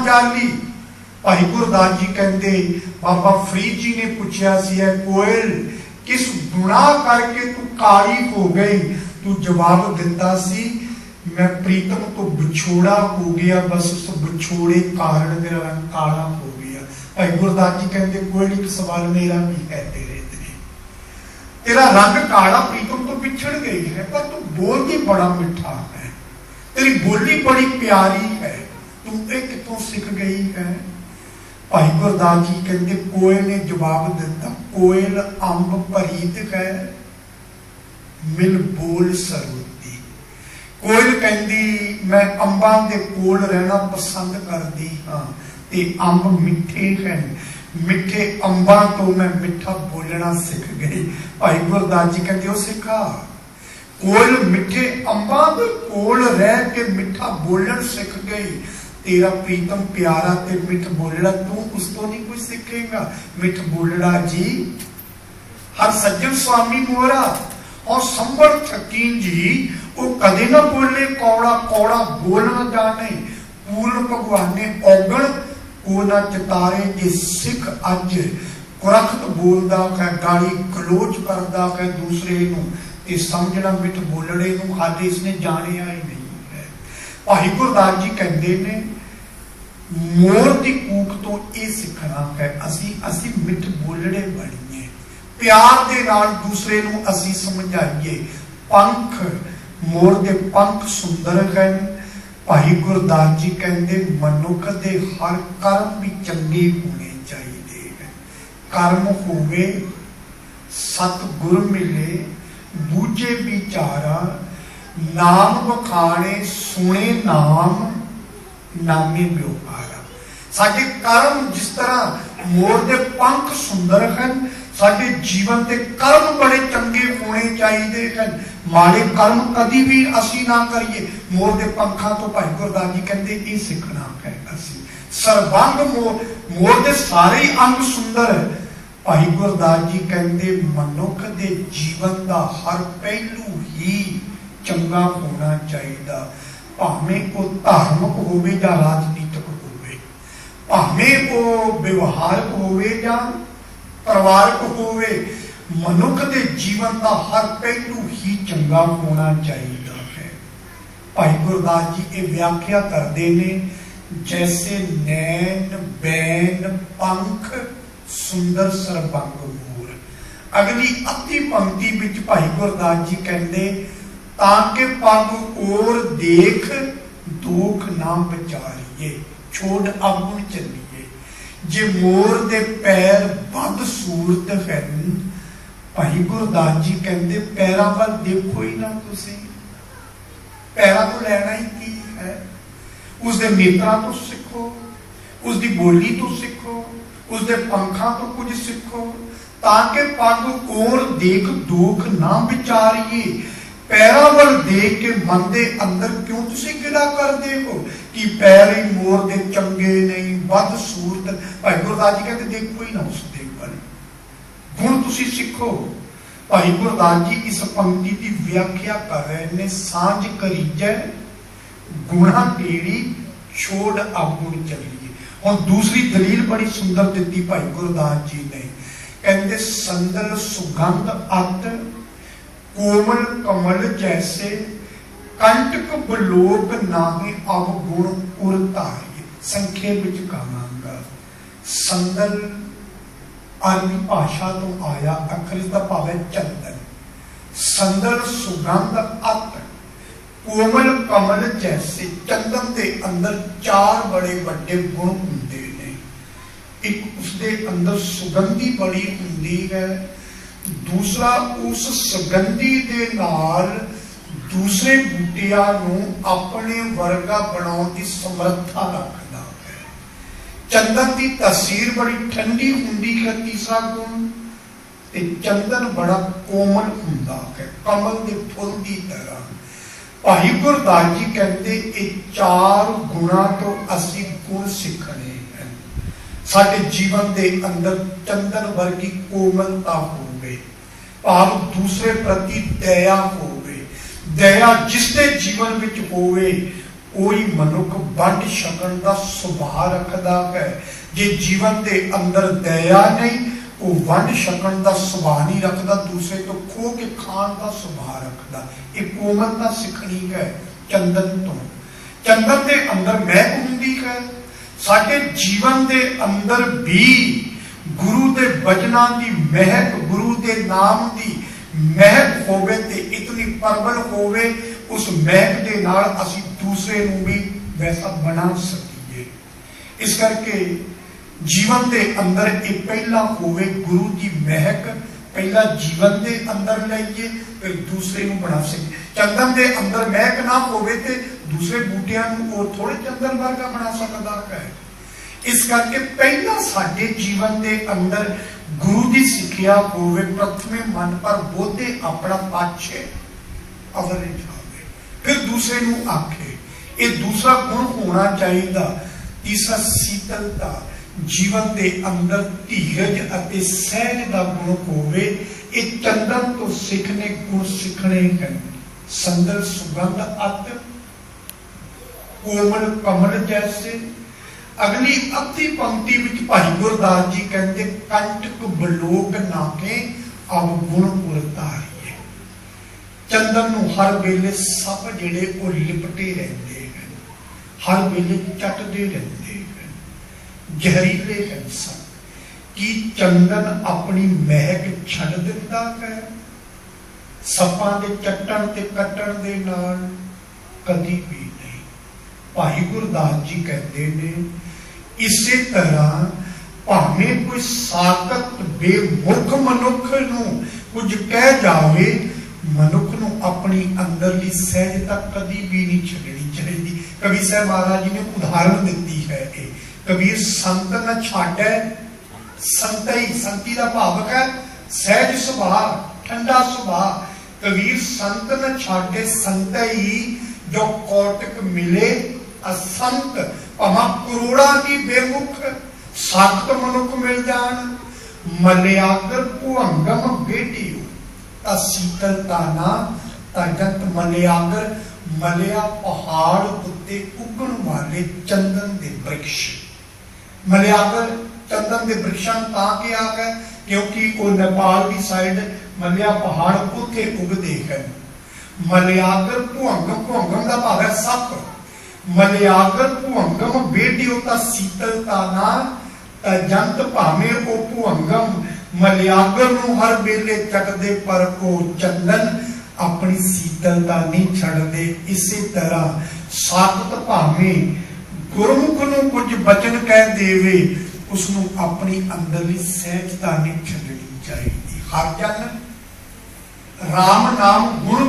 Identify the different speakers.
Speaker 1: जाली। भाई गुरदास जी कहते बाबा फरीद जी ने पूछा सी है कोयल किस गुनाह करके तू काली हो गई? तू जवाब दिता सी मैं प्रीतम तो विछोड़ा हो गया, बस उस विछोड़े कारण मेरा रंग काला हो गया। भाई गुरदास जी कहते कोयल एक सवाल मेरा भी है तेरे ते, तेरा रंग काला प्रीतम तो बिछड़ गई है, पर तू बोलती बड़ा मिठा है, तेरी बोली बड़ी प्यारी है, तू एक कितों सीख गई है? भाई गुरदास जी कहते कोयल ने जवाब दिता कोयल अंब परीत है मिल बोल सरोती। कोयल कहती मैं अंबां दे कोल रहना पसंद करती हाँ, ते अंब मिठे हैं, मिठे अंबां तो मैं मिठा बोलना सीख गई। भाई गुरदास जी कहते हो सीखा कोयल मिठे अंबां दे कोल रह के मिठा बोलन सीख गई। तेरा प्रीतम प्यारा ते मिठ बोलड़ा तू उस तो नहीं कुछ सीखेगा। मिठ बोलड़ा जी हर सज्जन स्वामी मोरा और संबल थकीन जी वो कदे ना बोले कौड़ा कौड़ा बोलना जाने। पूर्ण भगवान ने औगण को ना चितारे जे सिख अज कुरखत बोलदा है गाली गलोच करदा है दूसरे नूं ते समझना मिठ बोलड़े नूं हाले इसने जानिया ही नहीं है। भाई गुरदास जी कहते ने मोर की कूक तो ये सीखना है असी मिठ बोलड़े बणीए, प्यार दे नाल दूसरे नूं असी समझाइए। पंख मोर दे पंख सुंदर हैं। भाई गुरदास जी कहते मनुख दे हर कर्म भी चंगे होने चाहिए हैं। कर्म होवे सतगुर मिले बूझे विचारा, नाम बखाने सुने नाम नामे व्यवहारा। साडे कर्म जिस तरह मोर दे पंख सुंदर हैं, साडे जीवन के कर्म बड़े चंगे होने चाहिए हैं। माड़े कर्म कभी भी असी ना करिए। मोर दे पंखा तो भाई गुरदास जी कहते ये सीखना है असी। सर्वांग मोर दे सारे अंग सुंदर है। भाई गुरदास जी कहते मनुख दे जीवन का हर पहलू ही चंगा होना चाहिए। भावें वो धार्मिक होवे या राजनीतिक होवे, भावें वो व्यवहारक होवे या परिवारक होवे, मनुख के जीवन का हर पहलू ही चंगा होना चाहिए है। भाई गुरदास जी ये व्याख्या करते ने जैसे नैन बैन पंख सुंदर सरबंग मोर। अगली अति पंक्ति विच भाई गुरदास जी कहते ताकि पग और देख दुख ना विचारिए छोड़ अगुण चलिए। जे मोर दे पैर बद सूरत है। भाई गुरदास जी कहते पैरों वाल देखो ही ना तुसी, पैरों को लेना ही की है। उसके नेत्रा तो सीखो, उसकी बोली तो सीखो, उसके पंखा तो कुछ सीखो। ताकि पग और देख दुख ना विचारिए। पैरों वाल देख के मन के अंदर क्यों तुसी गिला करते हो कि पैर ही मोर दे चंगे नहीं बद सूरत। भाई गुरदास जी कहते देखो ही ना उस देख वाल गुण तुसी सीखो। भाई गुरदास जी इस पंक्ति की व्याख्या कर रहे ने सांझ करीजै गुणा टेड़ी छोड़ अवगुण चलिए। और दूसरी दलील बड़ी सुंदर दी भाई गुरदास जी ने कहते संदल सुगंध अत कोमल कमल जैसे कंटक बलोक नाहे अवगुण उरतारिए। संक्षेप विच कहांगा संदल अरबी भाषा तो आया अखर इसका भाव है चंदन। संदल सुगंध अत कोमल कमल जैसे। चंदन के अंदर चार बड़े बड़े गुण होंगे ने। एक उसके अंदर सुगंधी बड़ी होंगी है, दूसरा उस सुगंधी दे नाल दूसरे बूटियां नूं अपने वर्गा बनाने की समर्था रखता है। चंदन की तासीर बड़ी ठंडी होंगी है। तीसरा गुण ते चंदन बड़ा कोमल होंदा है कमल के फुल की तरह। भाई गुरदास जी कहते ये चार गुणा तो असी गुण सीखने हैं। साडे जीवन के अंदर चंदन वर्गी कोमलता होवे, भाव दूसरे प्रति दया होवे। दया जिसके जीवन विच होवे ਉਹੀ ਮਨੁੱਖ ਵੰਡ ਛਕਣ ਦਾ ਸੁਭਾਅ ਰੱਖਦਾ ਹੈ। ਜੇ ਜੀਵਨ ਦੇ ਅੰਦਰ ਦਇਆ ਨਹੀਂ, ਉਹ ਵੰਡ ਛਕਣ ਦਾ ਸੁਭਾਅ ਨਹੀਂ ਰੱਖਦਾ, ਦੂਸਰੇ ਤੋਂ ਖੋਹ ਕੇ ਖਾਣ ਦਾ ਸੁਭਾਅ ਰੱਖਦਾ। ਇਹ ਕੋਮਲਤਾ ਸਿੱਖਣੀ ਹੈ ਚੰਦਨ ਤੋਂ। ਚੰਦਨ ਦੇ ਅੰਦਰ ਮਹਿਕ ਹੁੰਦੀ ਹੈ। ਸਾਡੇ ਜੀਵਨ ਦੇ ਅੰਦਰ ਵੀ ਗੁਰੂ ਦੇ ਬਚਨਾਂ ਦੀ ਮਹਿਕ, ਗੁਰੂ ਦੇ ਨਾਮ ਦੀ ਮਹਿਕ ਹੋਵੇ ਤੇ ਇਤਨੀ ਪ੍ਰਬਲ ਹੋਵੇ, ਉਸ ਮਹਿਕ ਦੇ ਨਾਲ ਅਸੀਂ ਦੂਸਰੇ ਨੂੰ ਵੀ ਵੈਸਾ ਬਣਾ ਸਕੀਏ। ਇਸ ਕਰਕੇ ਜੀਵਨ ਦੇ ਅੰਦਰ ਇਹ ਪਹਿਲਾ ਹੋਵੇ ਗੁਰੂ ਦੀ ਮਹਿਕ, ਪਹਿਲਾ ਜੀਵਨ ਦੇ ਅੰਦਰ ਲਈਏ ਫਿਰ ਦੂਸਰੇ ਨੂੰ ਬਣਾ ਸਕੀਏ। ਚੰਦਨ ਦੇ ਅੰਦਰ ਮਹਿਕ ਨਾ ਹੋਵੇ ਤੇ ਦੂਸਰੇ ਬੂਟਿਆਂ ਨੂੰ ਉਹ ਥੋੜੇ ਚੰਦਨ ਵਰਗਾ ਬਣਾ ਸਕਦਾ ਹੈ। ਇਸ ਕਰਕੇ ਪਹਿਲਾਂ ਸਾਡੇ ਜੀਵਨ ਦੇ ਅੰਦਰ ਗੁਰੂ ਦੀ ਸਿੱਖਿਆ ਹੋਵੇ, ਪ੍ਰਥਮੇ ਮਨ ਪਰ ਬੋਧੇ ਆਪਣਾ ਪਾਛੇ ਅਵਰੇ ਜਾਵੇ, ਫਿਰ ਦੂਸਰੇ ਨੂੰ ਆਖੇ। ਇਹ ਦੂਸਰਾ ਗੁਣ ਹੋਣਾ ਚਾਹੀਦਾ। ਤੀਸਰਾ ਸੀਤਲਤਾ, ਜੀਵਨ ਦੇ ਅੰਦਰ ਧੀਰਜ ਅਤੇ ਸਹਿਜ ਦਾ ਗੁਣ ਹੋਵੇ। ਇਹ ਚੰਦਨ ਤੋਂ ਸਿੱਖਣੇ ਗੁਣ ਸਿੱਖਣੇ ਹਨ। ਸੰਦਰ ਸੁਗੰਧ ਅਤ ਕੋਮਲ ਕਮਲ ਜੈਸੇ। ਅਗਲੀ ਅੱਧੀ ਪੰਕਤੀ ਵਿੱਚ ਭਾਈ ਗੁਰਦਾਸ ਜੀ ਕਹਿੰਦੇ, ਕੰਟਕ ਬਲੋਕ ਨਾਕੇ ਅਵਗੁਣ ਉਰਤਾਰੀਏ। ਚੰਦਨ ਨੂੰ ਹਰ ਵੇਲੇ ਸਭ ਜਿਹੜੇ ਉਹ ਲਿਪਟੇ ਰਹਿੰਦੇ ਹਨ, ਹਰ ਵੇਲੇ ਚੱਟਦੇ ਰਹਿੰਦੇ ਹਨ, ਜ਼ਹਿਰੀਲੇ ਹਨ ਸਭ। ਕੀ ਚੰਦਨ ਆਪਣੀ ਮਹਿਕ ਛੱਡ ਦਿੰਦਾ ਹੈ ਸੱਪਾਂ ਦੇ ਚੱਟਣ ਤੇ ਕੱਟਣ ਦੇ ਨਾਲ? ਕਦੀ ਵੀ ਨਹੀਂ। ਭਾਈ ਗੁਰਦਾਸ ਜੀ ਕਹਿੰਦੇ ਨੇ, ਇਸੇ ਤਰ੍ਹਾਂ ਭਾਵੇਂ ਕੋਈ ਸਾਕਤ ਬੇਮੁਖ ਮਨੁੱਖ ਨੂੰ ਕੁਝ ਕਹਿ ਜਾਵੇ, ਮਨੁੱਖ ਨੂੰ ਆਪਣੀ ਅੰਦਰਲੀ ਸਹਿਜਤਾ ਕਦੀ ਵੀ ਨਹੀਂ ਛੱਡਣੀ ਚਾਹੀਦੀ। ਕਬੀਰ ਸਾਹਿਬ ਮਹਾਰਾਜ ਜੀ ਨੇ ਉਦਾਹਰਣ ਦਿੱਤੀ ਹੈ। ਇਹ ਕਬੀਰ ਸੰਤ ਨ ਛਾੜੈ ਸੰਤਈ, ਸੰਤੀ ਦਾ ਭਾਵ ਹੈ ਸਹਿਜ ਸੁਭਾਅ, ਠੰਡਾ ਸੁਭਾਅ। ਕਬੀਰ ਸੰਤ ਨ ਛਾੜੇ ਸੰਤਈ, ਜੋ ਕੋਟਕ ਮਿਲੇ असंत। ਭਾਵੇਂ ਕਰੋੜਾਂ ਦੀ ਬੇਮੁਖ ਸਖਤ ਮਨੁੱਖ ਮਿਲ ਜਾਣ, ਮਲਿਆਗਰ ਭੁਅੰਗਮ ਬੇਟੀਓ ਤਾਂ ਸੀਤਲਤਾ ਨਾ ਤਜਤ ਮਲਿਆਗਰ। ਮਲਿਆ ਪਹਾੜ ਉੱਤੇ ਉੱਗਣ ਵਾਲੇ ਚੰਦਨ ਦੇ ਬ੍ਰਿਕਸ਼। ਮਲਿਆਗਰ ਚੰਦਨ ਦੇ ਬ੍ਰਿਕਸ਼ਾਂ ਤਾਂ ਕਿਹਾ ਹੈ ਕਿਉਂਕਿ ਉਹ ਨੇਪਾਲ ਦੀ ਸਾਈਡ ਮਲਿਆ ਪਹਾੜ ਉੱਥੇ ਉੱਗਦੇ ਹਨ। ਮਲਿਆਗਰ ਭੁਅੰਗਮ, ਭੁਅੰਗਮ ਦਾ ਭਾਵ ਹੈ ਸੱਪ। ਮਲਿਆਗਰ ਭੁਅੰਗਮ ਬੇਟਿਓ ਤਾਂ ਸੀਤਲਤਾ ਨਾ ਤਜੰਤ। ਭਾਵੇਂ ਉਹ ਭੁਅੰਗਮ ਮਲਿਆਗਰ ਨੂੰ ਹਰ ਵੇਲੇ ਚੱਕਦੇ, ਪਰ ਉਹ ਚੰਦਨ ਆਪਣੀ ਸੀਤਲਤਾ ਨਹੀਂ ਛੱਡਦੇ। ਇਸੇ ਤਰ੍ਹਾਂ ਸਾਖਤ ਭਾਵੇਂ ਗੁਰਮੁਖ ਨੂੰ ਕੁਝ ਬਚਨ ਕਹਿ ਦੇਵੇ, ਉਸਨੂੰ ਆਪਣੀ ਅੰਦਰਲੀ ਸਹਿਜਤਾ ਨਹੀਂ ਛੱਡਣੀ ਚਾਹੀਦੀ। ਹਰ ਜਨ ਰਾਮ ਨਾਮ ਗੁਣ